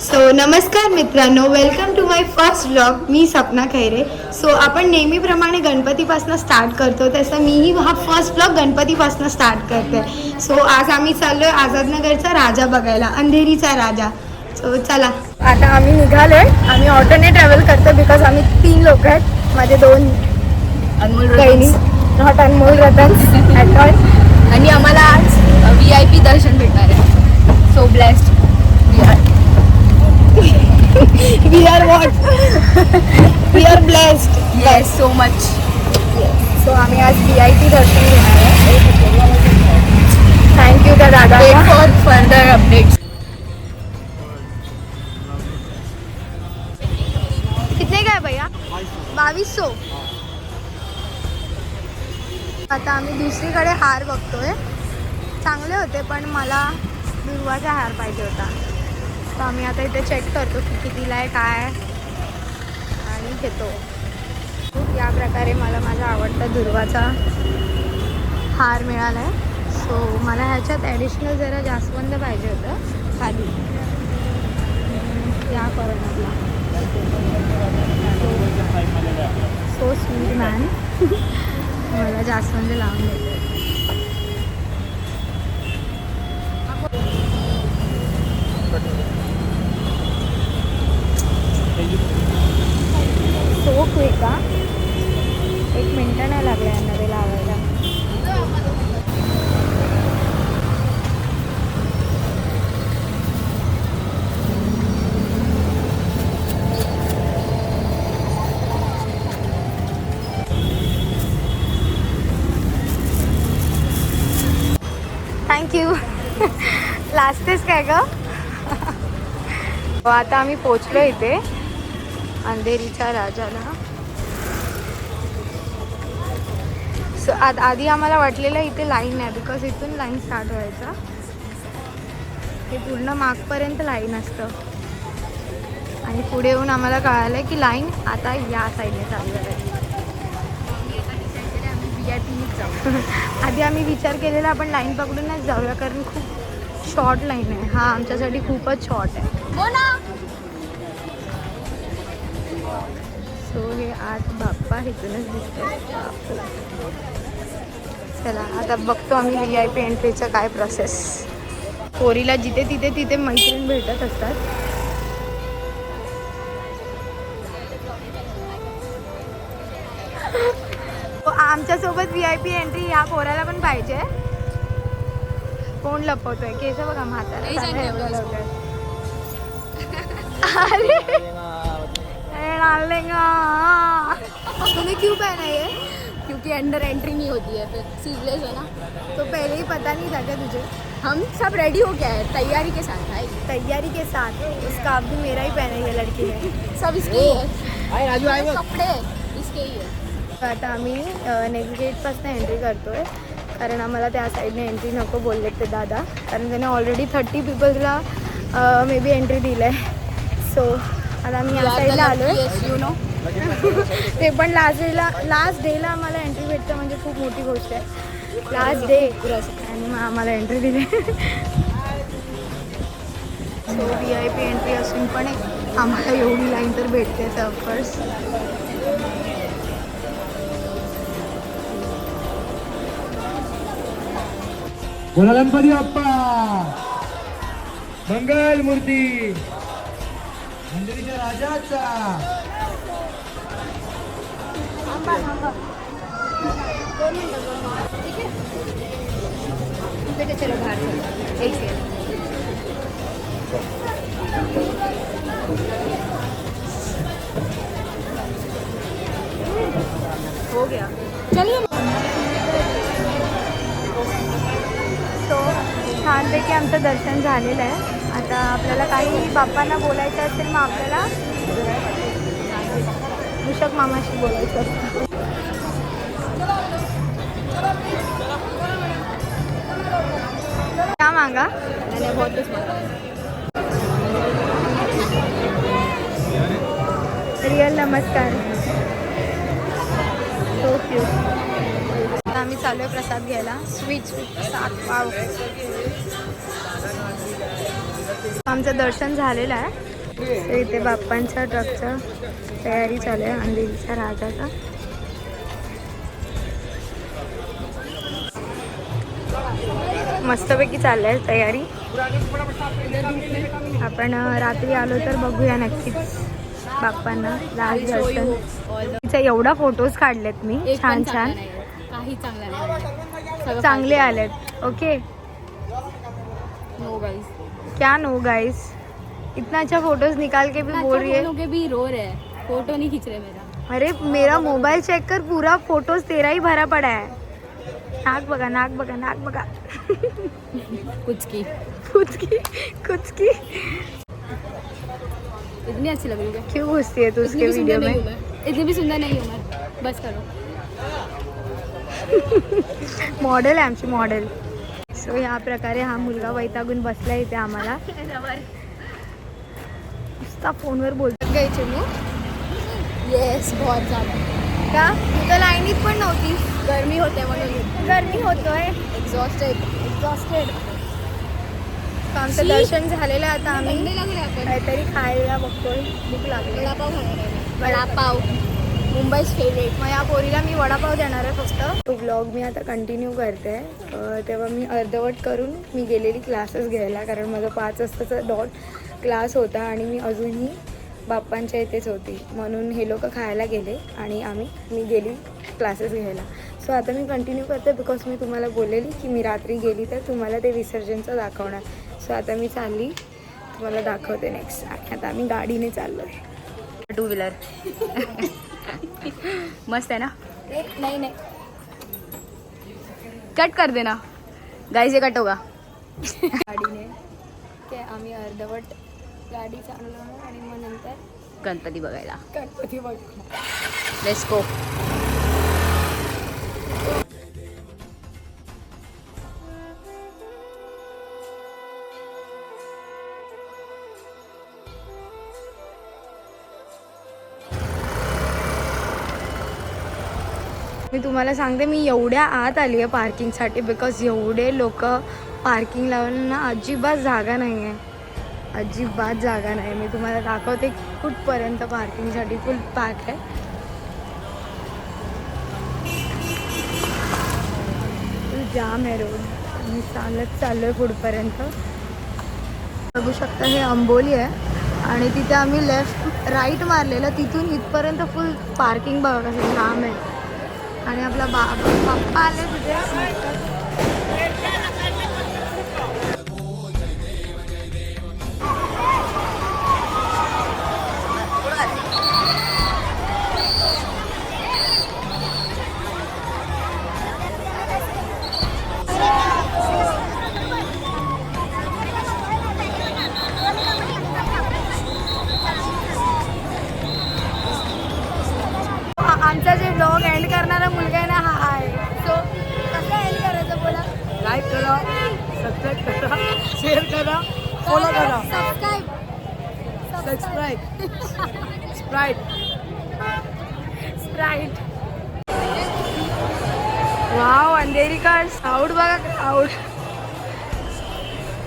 So नमस्कार मित्रांनो, welcome to my first vlog. मी सपना खैरे. सो आपण नेहमीप्रमाणे गणपतीपासून स्टार्ट करतो, तसं मीही हा फर्स्ट व्लॉग गणपतीपासून स्टार्ट करते. सो आज आम्ही चाललो आहे आझादनगरचा राजा बघायला, अंधेरीचा राजा. सो चला, आता आम्ही निघालो आहे. आम्ही ऑटोने ट्रॅव्हल करतो बिकॉज आम्ही 3 लोक आहेत. माझे 2 अनमोल बहिणी, नॉट अनमोल रतन ॲट ऑल. आणि आम्हाला आज VIP दर्शन भेटणार आहे. So blessed we are what we are blessed. Yes so much. So आम्ही आज VIP दर्शन घेणार आहे. थँक्यू त्या दादा. Wait for further updates. कितने काय भैया? 2200. आता आम्ही दुसरीकडे हार बघतोय. चांगले होते पण मला दुर्वाचा हार पाहिजे होता. तर आम्ही आता इथे चेक करतो की कितीला आहे काय आणि घेतो. या प्रकारे मला माझा आवडता दुर्वाचा हार मिळाला आहे. सो मला ह्याच्यात ॲडिशनल जरा जास्वंद पाहिजे होतं खाली. या करोनातला सो स्वीट मॅन. मला जास्वंद लावून देते. सो क्विक का 1 मिनटं नाही लागला यांना ते लावायला. थँक्यू. लास्टेच काय ग. आता आम्ही पोचलो इथे अंधेरीच्या राजाला. सो आधी आम्हाला वाटलेलं इथे लाईन नाही बिकॉज इथून लाईन स्टार्ट व्हायचा. हे पूर्ण मागपर्यंत लाईन असतं आणि पुढे येऊन आम्हाला कळालं की लाईन आता या साईडने चालू आहे. VIPनीच जाऊ. आधी आम्ही विचार केलेला आपण लाईन पकडूनच जाऊया कारण खूप शॉर्ट लाईन आहे. हा आमच्यासाठी खूपच शॉर्ट आहे. हो ना. सो हे आत बाप्पा इथूनच दिसतंय. चला आता बघतो आम्ही VIP एंट्रीचं काय प्रोसेस. पोरीला जिथे तिथे मैत्रीण भेटत असतात. आमच्यासोबत VIP एंट्री ह्या पोराला पण पाहिजे. कोण लपवतोय केस बघा म्हातारा. तूने क्यों पहना ये? क्योंकि अंडर एंट्री नहीं होती है फिर सीजलेस है ना. तो पहले ही पता नहीं था क्या तुझे? हम सब रेडी हो गया है तैयारी के साथ भाई. तैयारी के साथ उसका भी मेरा ही पहना है लड़की ने. सब इसके ही है. कपडे इसके ही है. आता आम्ही नेक्स्ट गेटपासून एंट्री करतोय कारण आम्हाला त्या साईडने एंट्री नको बोलले ते दादा. कारण त्याने ऑलरेडी 30 पीपल्सला मे बी एंट्री दिलं आहे. सो आता आम्ही या साईडला आलो आहे. You know. ते पण लास्ट डेला आम्हाला एंट्री भेटतं म्हणजे खूप मोठी गोष्ट आहे. लास्ट डे आणि मग आम्हाला एंट्री दिली. सो VIP एंट्री असून पण आम्हाला एवढी लाईन तर भेटतेच ऑफकोर्स. बोला गणपती बाप्पा मंगल मूर्ती अंधेरीच्या राजाचा. चलो बाहर चलो. एक सेकंड. हो गया. चलिए. सो छानपैकी आमचं दर्शन झालेलं आहे. आता आपल्याला काही बाप्पांना बोलायचं असेल मग आपल्याला मूषक मामाशी बोलायचं असतं. क्या मागा? मैंने बहुत कुछ मांगा. रियल नमस्कार. So cute. आता आम्ही चालू आहे प्रसाद घ्यायला. स्वीट प्रसाद पाव. आमचं दर्शन झालेलं आहे. तर इथे बाप्पांच्या ट्रकचा तयारी चालू आहे अंधेरीच्या राजाचा. मस्तपैकी चाललंय तयारी. आपण रात्री आलो तर बघूया नक्कीच बाप्पांना लाल दर्शन. तिचे एवढा फोटोज काढलेत मी छान छान, काही चांगला नाही. चांगले आलेत. ओके नो गाइस, क्या नो गाइस, इतना अच्छा फोटोज निकाल के भी बोल रही है. के भी रो रहे हैं, फोटो नहीं खींच रहे मेरा. अरे मेरा मोबाइल चेक कर, पूरा फोटोज तेरा ही भरा पड़ा है. नाक बघा, नाक बघा, नाक बघा. कुछ की कुछ की कुछ की. इतनी अच्छी लग रही है. क्यों घुसती है तू उसके वीडियो में? इतनी भी सुंदर नहीं हूँ मैं, बस करो. मॉडेल आहे आमची मॉडेल. सो ह्या प्रकारे हा मुलगा वैतागून बसला इथे आम्हाला. नुसता फोनवर बोलत घ्यायचे मग. येस, बहुत ज़्यादा. का तू तर लाईनीत पण नव्हती. गर्मी होते म्हणून. गरमी होतोय. एक्झॉस्टेड. आमचं दर्शन झालेलं आहे. आता आम्ही थंडी लागले आपण. काहीतरी खायला बघतोय. भूक लागली. वडापाव खाणार आहे. वडापाव मुंबईच फेवरेट. मग या पोरीला मी वडापाव देणार आहे फक्त. तो ब्लॉग मी आता कंटिन्यू करते. तेव्हा मी अर्धवट करून मी गेलेली क्लासेस घ्यायला, कारण माझा 5 वाजताचा डॉट क्लास होता आणि मी अजूनही बाप्पांच्या इथेच होती. म्हणून हे लोक खायला गेले आणि मी गेली क्लासेस घ्यायला. सो आता मी कंटिन्यू करते बिकॉज मी तुम्हाला बोललेली की मी रात्री गेली तर तुम्हाला ते विसर्जनचं दाखवणार. सो आता मी चालली, तुम्हाला दाखवते नेक्स्ट. आणि आता आम्ही गाडीने चाललो आहे. 2 व्हीलर. मस्त आहे ना. नाही कट कर देना गाइस, ये कट होगा. गाडीने ते आम्ही अर्धवट गाडी चालवणार आणि मग नंतर गणपती बघायला. गणपती बघ. Let's go. मी तुम्हाला सांगते, मी एवढ्या आत आली आहे पार्किंगसाठी बिकॉज एवढे लोक पार्किंग लावून अजिबात जागा नाही आहे. अजिबात जागा नाही. मी तुम्हाला दाखवते कुठपर्यंत पार्किंगसाठी फुल पॅक आहे. फुल जाम आहे रोड. मी चाललो आहे पुढपर्यंत. बघू शकता हे अंबोली आहे आणि तिथे आम्ही लेफ्ट राईट मारलेलं, तिथून इथपर्यंत फुल पार्किंग बघा कसं जाम आहे. आणि आपला बाप्पा आले तिथे. आमचा जे ब्लॉग एंड करणारा मुलगा आहे ना हा आहे. सो कसं एंड करायचं बोला? लाईक करा, सबस्क्राईब करा, शेअर करा, फॉलो करा. स्प्राईट. वाव, अंधेरी का क्राऊड बघा. क्राऊड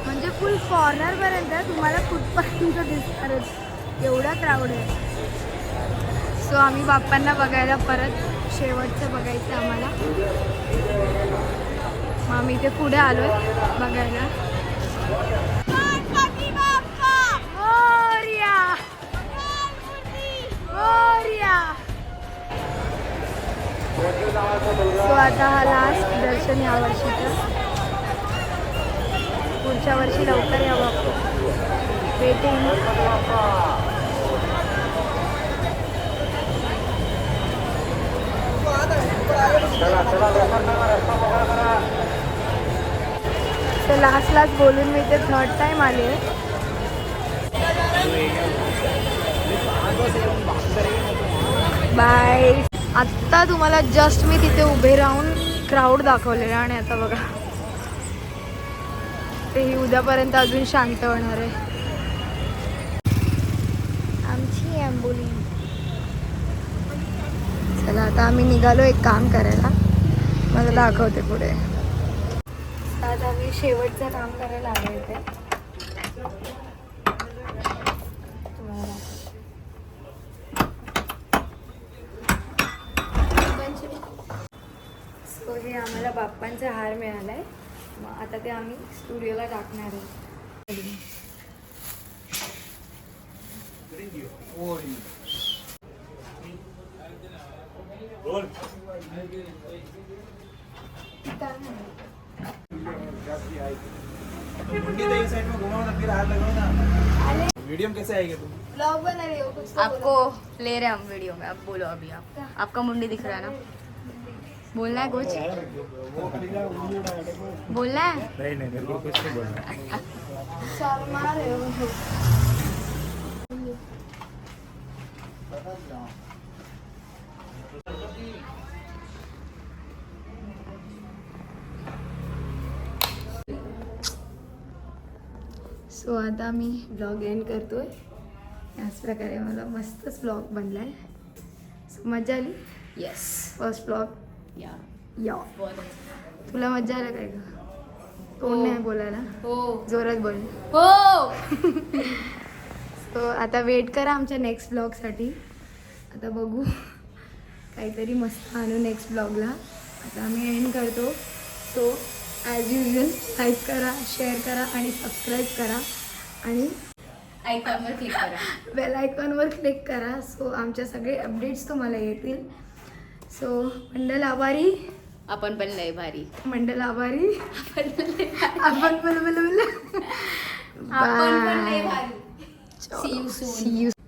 म्हणजे फुल कॉर्नर पर्यंत तुम्हाला कुठपर्यंत दिसणारच एवढा क्राऊड आहे. सो आम्ही बाप्पांना बघायला परत शेवटचं बघायचं आम्हाला. मग आम्ही इथे पुढे आलोय बघायला. सो आता हा लास्ट दर्शन या वर्षीचं. पुढच्या वर्षी लवकर यावं आपण. वेटिंग. तर लास्ट बोलून मी ते 3rd टाइम आले. बाय. आत्ता तुम्हाला जस्ट मी तिथे उभे राहून क्राऊड दाखवलेला आणि आता बघा ते ही उद्यापर्यंत अजून शांत होणार आहे आमची आंबोली. चला आता आम्ही निघालो एक काम करायला. मला दाखवते पुढे. आता आम्ही शेवटचं काम करायला आलो इथे. बाप्पांचा हार मिळाला आहे. मग आता ते आम्ही स्टुडिओला टाकणार आहे. वीडियो में कैसे आएगा तुम? ब्लॉग बना रही हो कुछ तो आपको ले रहे हैं हम वीडियो में. अब बोलो अभी आप. आपका मुंडी दिख रहा है ना. बोलना है कुछ. बोलना है. नहीं नहीं मेरे को कुछ नहीं बोलना. शर्मा रहे हो. सो आता मी ब्लॉग एंड करतोय. याच प्रकारे मला मस्तच ब्लॉग बनलाय. सो मजा आली. येस. First blog. या. या बहुत अच्छा. तुला मजा आला काय का? तोंड नाही बोलायला. हो. जोरात बोल. हो. सो आता वेट करा आमच्या नेक्स्ट ब्लॉगसाठी. आता बघू काहीतरी मस्त आणू नेक्स्ट ब्लॉगला. आता आम्ही एंड करतो. सो ॲज युजल लाईक करा, शेअर करा आणि सबस्क्राईब करा आणि आयकॉनवर क्लिक करा. बेल आयकॉनवर क्लिक करा. सो आमच्या सगळे अपडेट्स तुम्हाला येतील. सो मंडल आभारी. आपण पण लय भारी. मंडल आभारी. आपण आपण पण लय भारी. See you soon.